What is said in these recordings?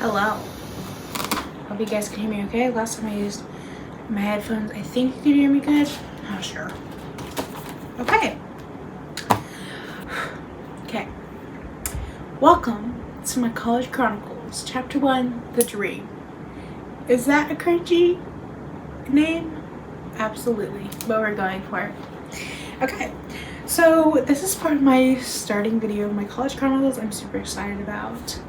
Hello. Hope you guys can hear me okay. Last time I used my headphones, I think you could hear me good. Not sure. Okay. Okay. Welcome to my College Chronicles, Chapter 1, The Dream. Is that a cringy name? Absolutely. But we're going for it. Okay. So this is part of my starting video of my College Chronicles. I'm super excited about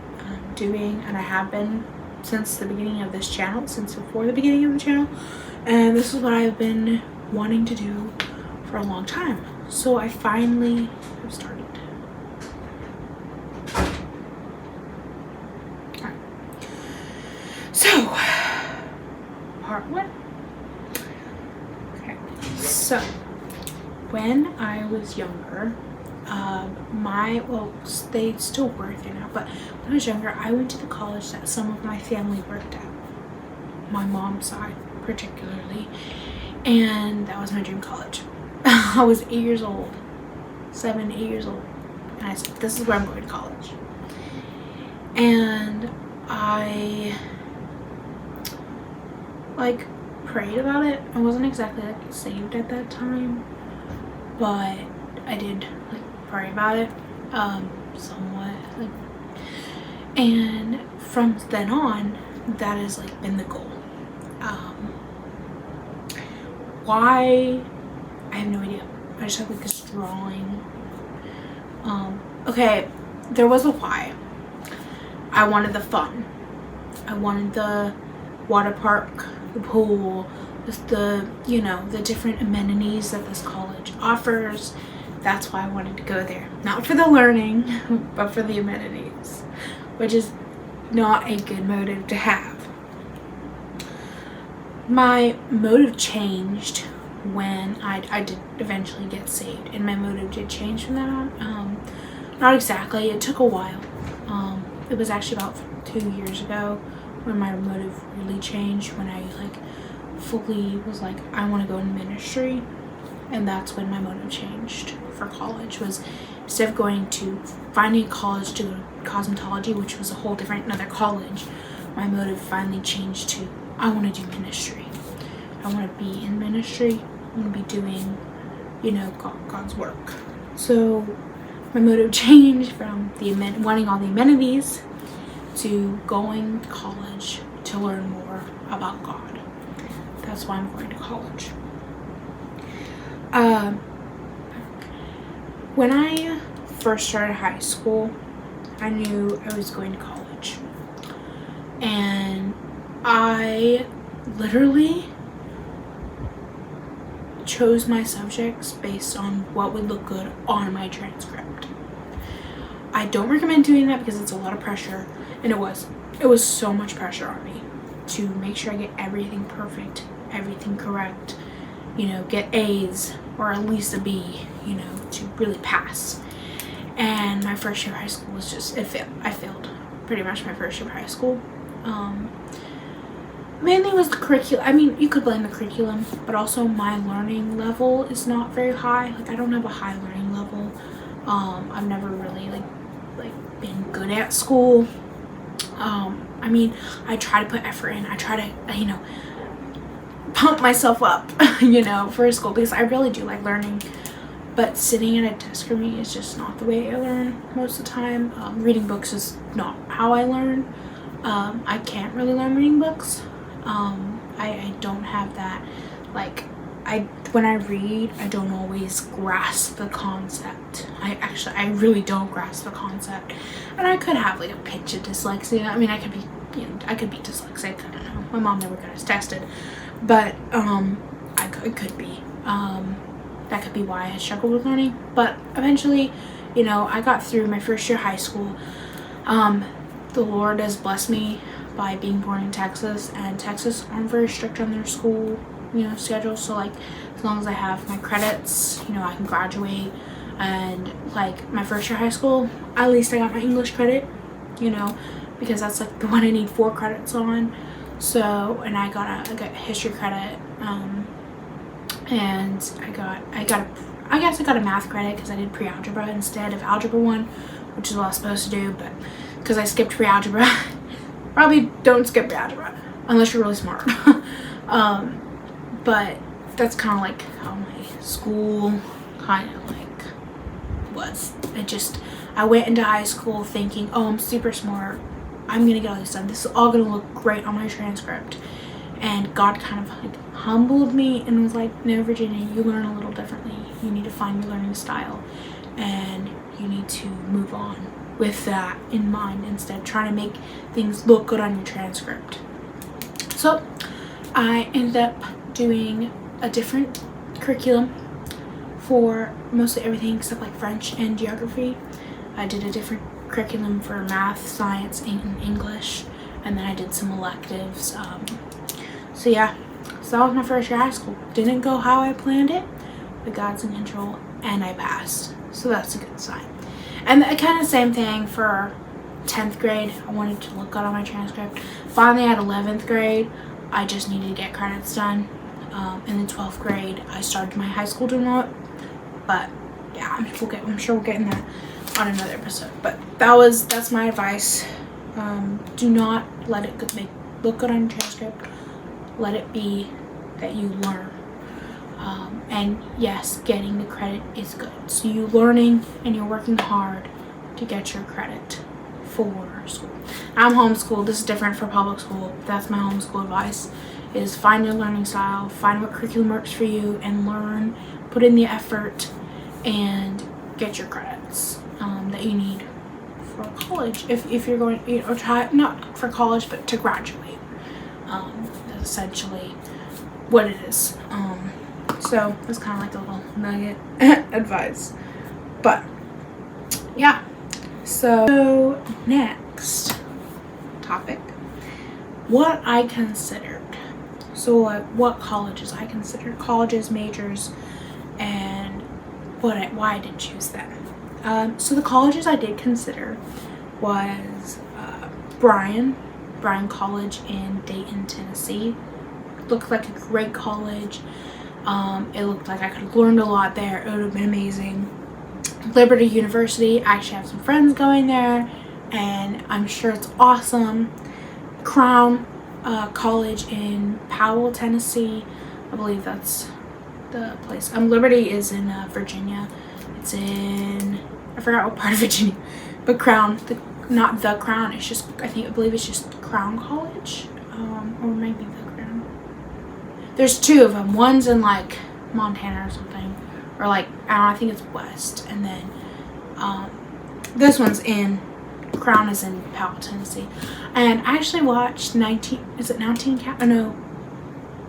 doing, and I have been since the beginning of this channel, since before the beginning of the channel, and this is what I've been wanting to do for a long time. So I finally have started. Right. So part one. Okay, so when I was younger, they still work there now, but when I was younger, I went to the college that some of my family worked at, my mom's side particularly, and that was my dream college. I was 8 years old, 8 years old, and I said, this is where I'm going to college. And I prayed about it. I wasn't exactly saved at that time, but I did pray about it somewhat, and from then on that has been the goal. Why, I have no idea. I just have this drawing. Okay, there was a why. I wanted the fun. I wanted the water park, the pool, the different amenities that this college offers. That's why I wanted to go there. Not for the learning, but for the amenities, which is not a good motive to have. My motive changed when I did eventually get saved, and my motive did change from that on. Not exactly, it took a while. It was actually about 2 years ago when my motive really changed, when I fully was I want to go in ministry. And that's when my motive changed for college, was instead of going to finding a college to go to cosmetology, which was a whole different another college, my motive finally changed to I want to do ministry. I want to be in ministry. I want to be doing, God's work. So my motive changed from wanting all the amenities to going to college to learn more about God. That's why I'm going to college. When I first started high school, I knew I was going to college, and I literally chose my subjects based on what would look good on my transcript. I don't recommend doing that because it's a lot of pressure, and it was so much pressure on me to make sure I get everything perfect, everything correct, get A's or at least a B, to really pass. And my first year of high school was just, I failed pretty much my first year of high school. Mainly was the curriculum. I mean, you could blame the curriculum, but also my learning level is not very high. I don't have a high learning level. I've never really been good at school. I mean, I try to put effort in. I try to, pump myself up, for school, because I really do like learning. But sitting at a desk for me is just not the way I learn most of the time. Reading books is not how I learn. I can't really learn reading books. I don't have that, when I read, I don't always grasp the concept. I really don't grasp the concept. And I could have a pinch of dyslexia. I mean, I could be dyslexic. I don't know. My mom never got us tested. But it could be. That could be why I struggled with learning. But eventually, I got through my first year of high school. The Lord has blessed me by being born in Texas, and Texas aren't very strict on their school, schedule. So as long as I have my credits, I can graduate. And my first year of high school, at least I got my English credit, because that's the one I need 4 credits on. So, and I got history credit, and I guess I got a math credit because I did pre-algebra instead of algebra 1, which is what I was supposed to do, but because I skipped pre-algebra, Probably don't skip algebra unless you're really smart. But that's kind of like how my school kind of like was. I went into high school thinking, oh, I'm super smart, I'm gonna get all this done, this is all gonna look great on my transcript. And God kind of like humbled me and was like, no, Virginia, you learn a little differently. You need to find your learning style, and you need to move on with that in mind instead of trying to make things look good on your transcript. So I ended up doing a different curriculum for mostly everything except like French and geography. I did a different curriculum for math, science, and English, and then I did some electives. So yeah, so that was my first year of high school. Didn't go how I planned it, but God's in control, and I passed. So that's a good sign. And kind of same thing for 10th grade. I wanted to look good on my transcript. Finally at 11th grade, I just needed to get credits done. And then 12th grade, I started my high school diploma. But yeah, I'm sure we'll get in that on another episode. But that's my advice. Do not let it look good on your transcript. Let it be that you learn. And yes, getting the credit is good. So you learning and you're working hard to get your credit for school. I'm homeschooled. This is different for public school. That's my homeschool advice, is find your learning style, find what curriculum works for you, and learn, put in the effort, and get your credits that you need for college. If you're going, or try, not for college, but to graduate. That's essentially what it is. So it's kind of like a little nugget advice. But yeah, so next topic, what I considered. So what colleges I considered, colleges, majors, and why I did choose them. So the colleges I did consider was Bryan College in Dayton, Tennessee. Looked like a great college. It looked like I could have learned a lot there. It would have been amazing. Liberty University, I actually have some friends going there, and I'm sure it's awesome. Crown College in Powell, Tennessee. I believe that's the place. Liberty is in Virginia. It's in, I forgot what part of Virginia, but Crown, not the Crown. It's just, I believe it's just Crown College, or maybe the Crown. There's two of them. One's in like Montana or something, or like, I don't know, I think it's west, and then this one's in, Crown is in Powell, Tennessee. And I actually watched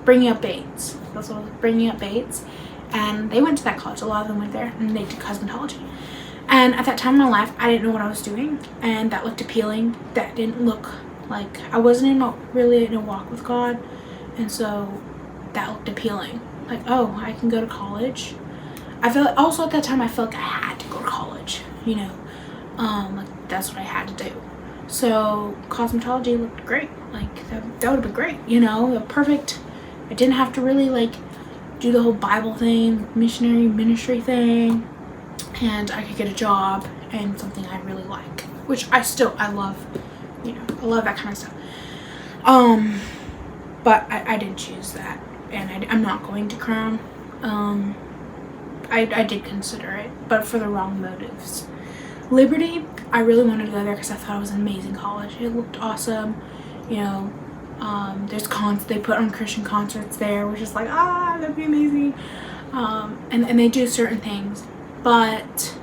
Bringing Up Bates. That's what it was, Bringing Up Bates. And they went to that college. A lot of them went there, and they did cosmetology. And at that time in my life, I didn't know what I was doing, and that looked appealing. That didn't look like, I wasn't really in a walk with God, and so that looked appealing. Like, oh, I can go to college. I felt, also at that time, I felt like I had to go to college, you know. Like, that's what I had to do. So cosmetology looked great. Like, that would have been great, you know, perfect. I didn't have to really like do the whole Bible thing, missionary ministry thing, and I could get a job and something I really like, which I love, you know, I love that kind of stuff. But I didn't choose that, and I'm not going to Crown. I did consider it, but for the wrong motives. Liberty, I really wanted to go there because I thought it was an amazing college. It looked awesome, you know. There's they put on Christian concerts there, which is like, that'd be amazing. And they do certain things, but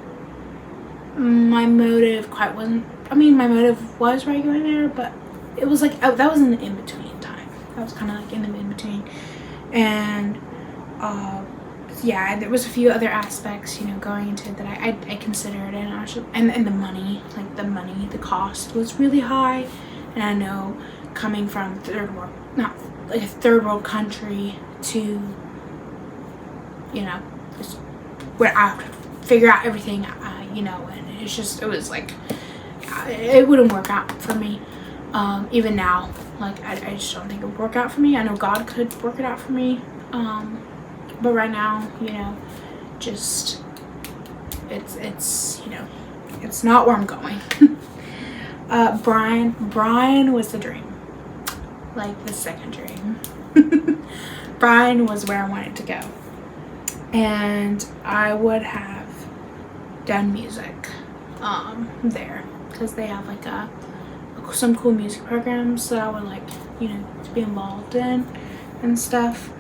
my motive wasn't, I mean, my motive was right going there, but it was like, that was in the in-between time. That was kind of like in the in-between. And yeah, there was a few other aspects, you know, going into it that I considered, and actually, and the money, the cost was really high. And I know, coming from not like a third world country to, you know, just where I have to figure out everything, you know, and it was like, it wouldn't work out for me. Even now, like, I just don't think it would work out for me. I know God could work it out for me. But right now, you know, just, it's, you know, it's not where I'm going. Brian was the dream. Like the second dream. Brian was where I wanted to go. And I would have done music there, because they have like some cool music programs that I would like, you know, to be involved in and stuff.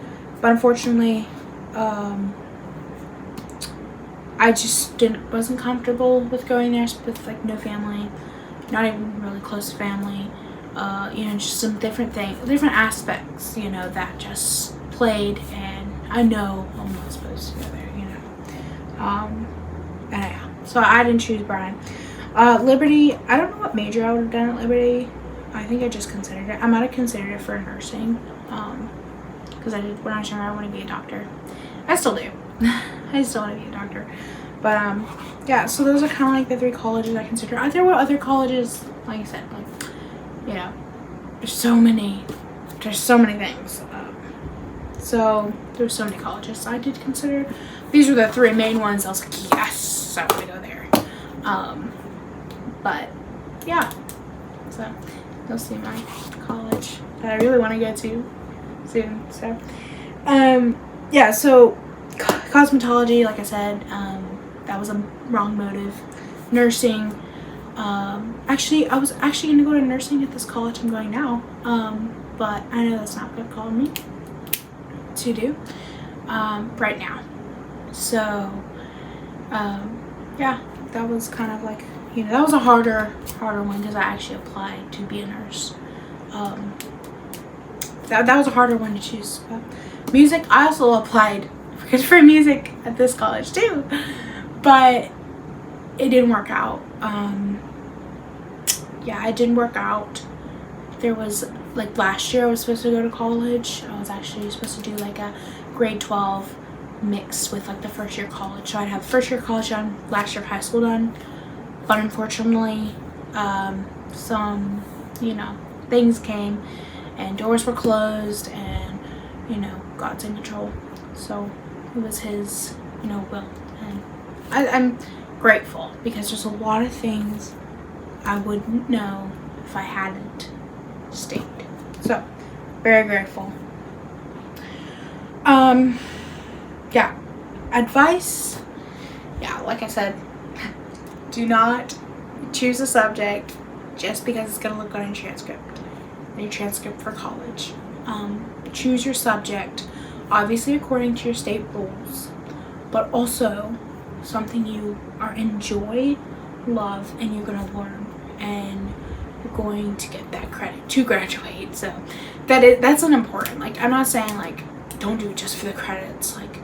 But unfortunately, I just wasn't comfortable with going there with like no family, not even really close family. You know, just some different aspects, you know, that just played, and I know I'm not supposed to go there, you know. And yeah, so I didn't choose Brian. Liberty, I don't know what major I would have done at Liberty. I think I just considered it. I might have considered it for nursing, because when I was younger, I wanted to be a doctor. I still do. I still want to be a doctor. But yeah, so those are kind of like the 3 colleges I consider. There were other colleges, like I said, like, you know, there's so many things. So there's so many colleges I did consider. These were the 3 main ones. I was like, yes, I want to go there. But yeah, so you'll see my college that I really want to go to soon. So yeah, so cosmetology, like I said, that was a wrong motive. Nursing, actually I was actually gonna go to nursing at this college I'm going now, but I know that's not what called me to do right now. So yeah, that was kind of like, you know, that was a harder one, because I actually applied to be a nurse. That was a harder one to choose. But music, I also applied for music at this college too, but it didn't work out. Yeah, it didn't work out. There was, like, last year I was supposed to go to college. I was actually supposed to do like a grade 12 mixed with like the first year college. So I'd have first year college done, last year of high school done. But unfortunately, some, you know, things came and doors were closed, and, you know, God's in control. So it was his, you know, will. And I'm grateful, because there's a lot of things I wouldn't know if I hadn't stayed. So very grateful. Yeah, advice, yeah, like I said, do not choose a subject just because it's going to look good in your transcript for college. Choose your subject, obviously according to your state rules, but also something you enjoy, love, and you're going to learn, and you're going to get that credit to graduate. So that's an important, like, I'm not saying like don't do it just for the credits, like,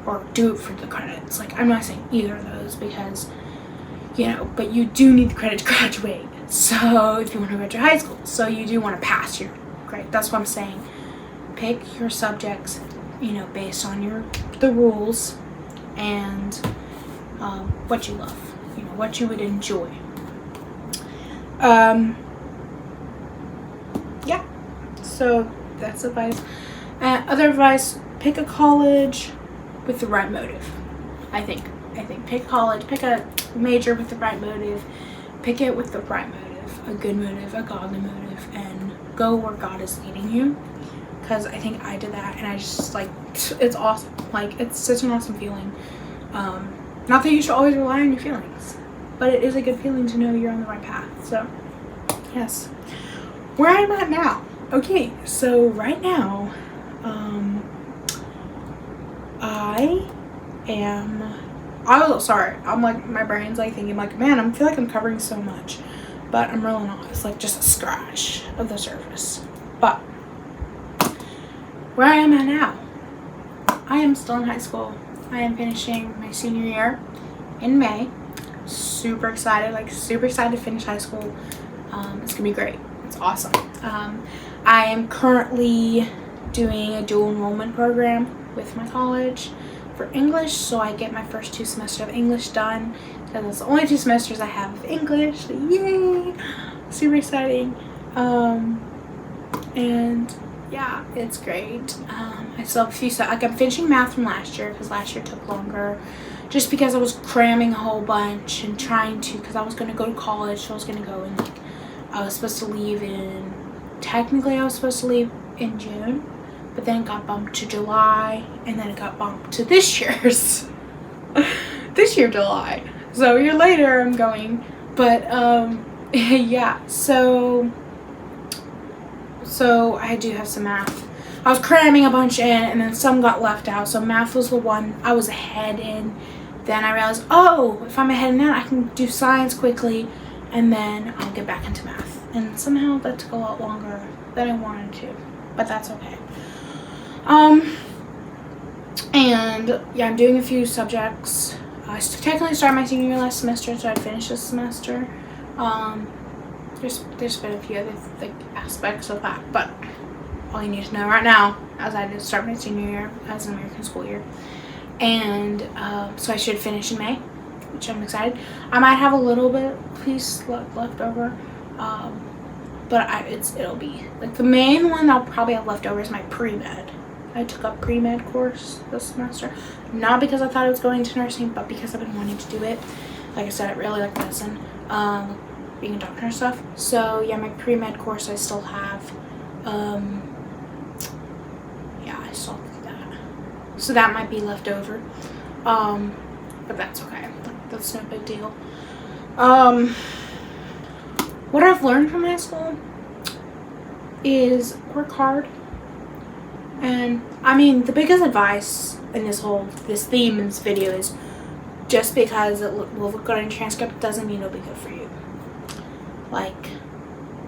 or do it for the credits. Like, I'm not saying either of those, because, you know, but you do need the credit to graduate. So if you want to graduate high school, so you do want to pass your grade. That's what I'm saying. Pick your subjects, you know, based on the rules and what you love, you know, what you would enjoy. Yeah, so that's advice. Other advice: pick a college with the right motive. I think pick college, pick a major with the right motive, pick it with the right motive, a good motive, a godly motive, and go where God is leading you. Because I think I did that, and I just, like, it's awesome. Like, it's such an awesome feeling. Not that you should always rely on your feelings, but it is a good feeling to know you're on the right path. So yes, where I'm at now. Okay, so right now, I'm like, my brain's like thinking like, man, I feel like I'm covering so much, but I'm really not. It's like just a scratch of the surface. But where I am at now, I am still in high school. I am finishing my senior year in May. Super excited to finish high school. It's gonna be great. It's awesome. I am currently doing a dual enrollment program with my college for English, so I get my first 2 semesters of English done, because it's the only 2 semesters I have of English. Yay! Super exciting. And yeah, it's great. I still have a few stuff. Like, I'm finishing math from last year, because last year took longer, just because I was cramming a whole bunch and trying to, because I was going to go to college, so I was going to go in like technically I was supposed to leave in June, but then it got bumped to July, and then it got bumped to this year, July. So a year later I'm going, but yeah, so I do have some math. I was cramming a bunch in, and then some got left out, so math was the one I was ahead in. Then I realized, oh, if I'm ahead in that, I can do science quickly, and then I'll get back into math. And somehow that took a lot longer than I wanted to, but that's okay. And yeah, I'm doing a few subjects. I technically started my senior year last semester, so I'd finish this semester. There's been a few other aspects of that, but all you need to know right now, as I did start my senior year as an American school year, and so I should finish in May, which I'm excited. I might have a little bit piece left over, but it'll be like the main one I'll probably have left over is my pre-med. I took a pre-med course this semester, not because I thought I was going into nursing, but because I've been wanting to do it. Like I said, I really like medicine, being a doctor and stuff. So yeah, my pre-med course I still have. Yeah, I still have that. So that might be left over, but that's okay. That's no big deal. What I've learned from high school is work hard. And I mean, the biggest advice in this theme in this video is just because it will look good on your transcript doesn't mean it'll be good for you. Like,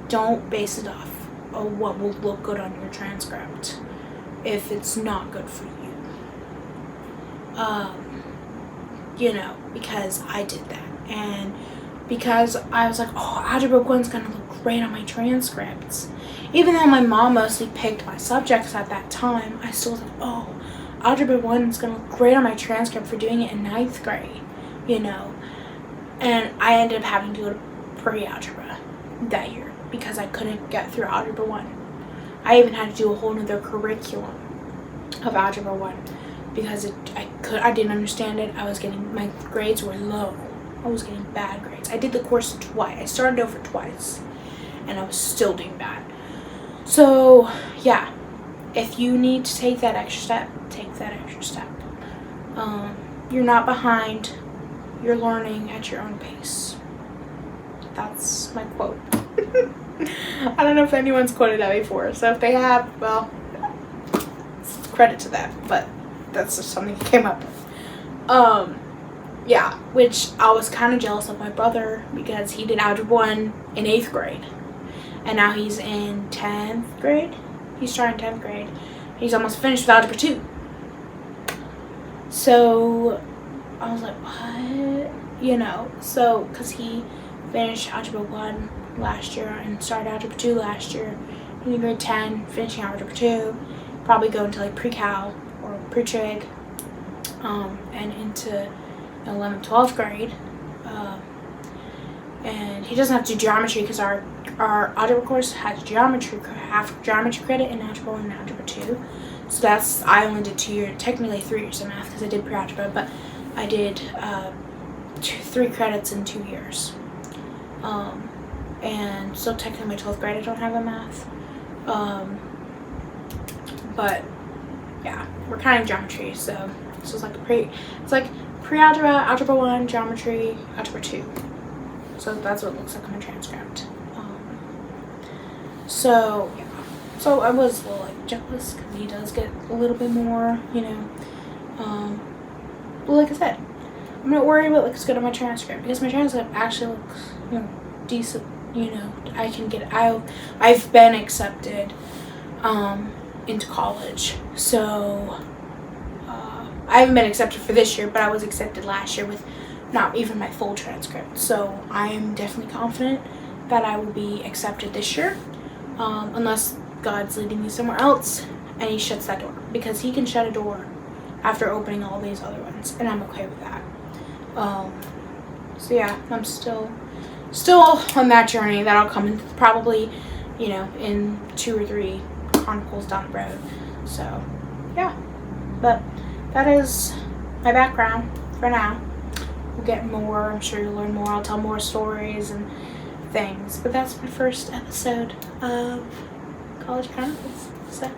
don't base it off of what will look good on your transcript if it's not good for you. Because I did that, and because I was like, oh, Algebra 1's gonna look great on my transcripts. Even though my mom mostly picked my subjects at that time, I still was like, oh, Algebra 1's gonna look great on my transcript for doing it in 9th grade, And I ended up having to go to pre-algebra that year because I couldn't get through Algebra 1. I even had to do a whole nother curriculum of Algebra 1 because I didn't understand it. My grades were low. I was getting bad grades. I did the course twice. I started over twice, and I was still doing bad. So yeah, if you need to take that extra step, take that extra step. You're not behind. You're learning at your own pace. That's my quote. I don't know if anyone's quoted that before, so if they have, well, credit to them, but that's just something that came up with. Yeah, which I was kind of jealous of my brother because he did Algebra 1 in 8th grade. And now he's in 10th grade. He's starting 10th grade. He's almost finished with Algebra 2. So I was like, what? So because he finished Algebra 1 last year and started Algebra 2 last year. In grade 10, finishing Algebra 2. Probably go into like pre-cal or pre-trig. And into 11th, 12th grade. And he doesn't have to do geometry because our algebra course has half geometry credit in Algebra 1 and Algebra 2. So I only did 2 years, technically 3 years of math because I did pre-algebra, but I did 3 credits in 2 years. And so technically my 12th grade I don't have a math. But yeah, we're kind of geometry, so it's like pre-algebra, Algebra 1, geometry, Algebra 2. So that's what it looks like on my transcript. So yeah, so I was a little jealous because he does get a little bit more, But like I said, I'm not worried about what looks good on my transcript because my transcript actually looks, decent. I've been accepted into college, so I haven't been accepted for this year, but I was accepted last year with not even my full transcript. So I am definitely confident that I will be accepted this year, unless God's leading me somewhere else and he shuts that door, because he can shut a door after opening all these other ones, and I'm okay with that. So yeah, I'm still on that journey. That'll come in probably, in 2 or 3 Chronicles down the road. So yeah, but that is my background for now. We'll get more. I'm sure you'll learn more. I'll tell more stories and things. But that's my first episode of College Chronicles. So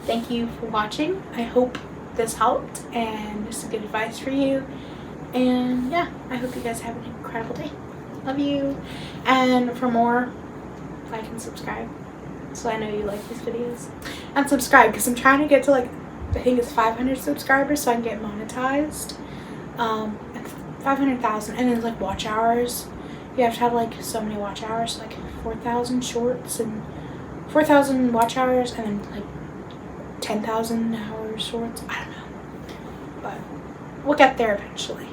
thank you for watching. I hope this helped and it's good advice for you. And yeah, I hope you guys have an incredible day. Love you. And for more, like and subscribe so I know you like these videos. And subscribe because I'm trying to get to like, I think it's 500 subscribers so I can get monetized. 500,000, and then like watch hours. You have to have like so many watch hours, like 4,000 shorts and 4,000 watch hours, and then like 10,000 hours shorts. I don't know, but we'll get there eventually.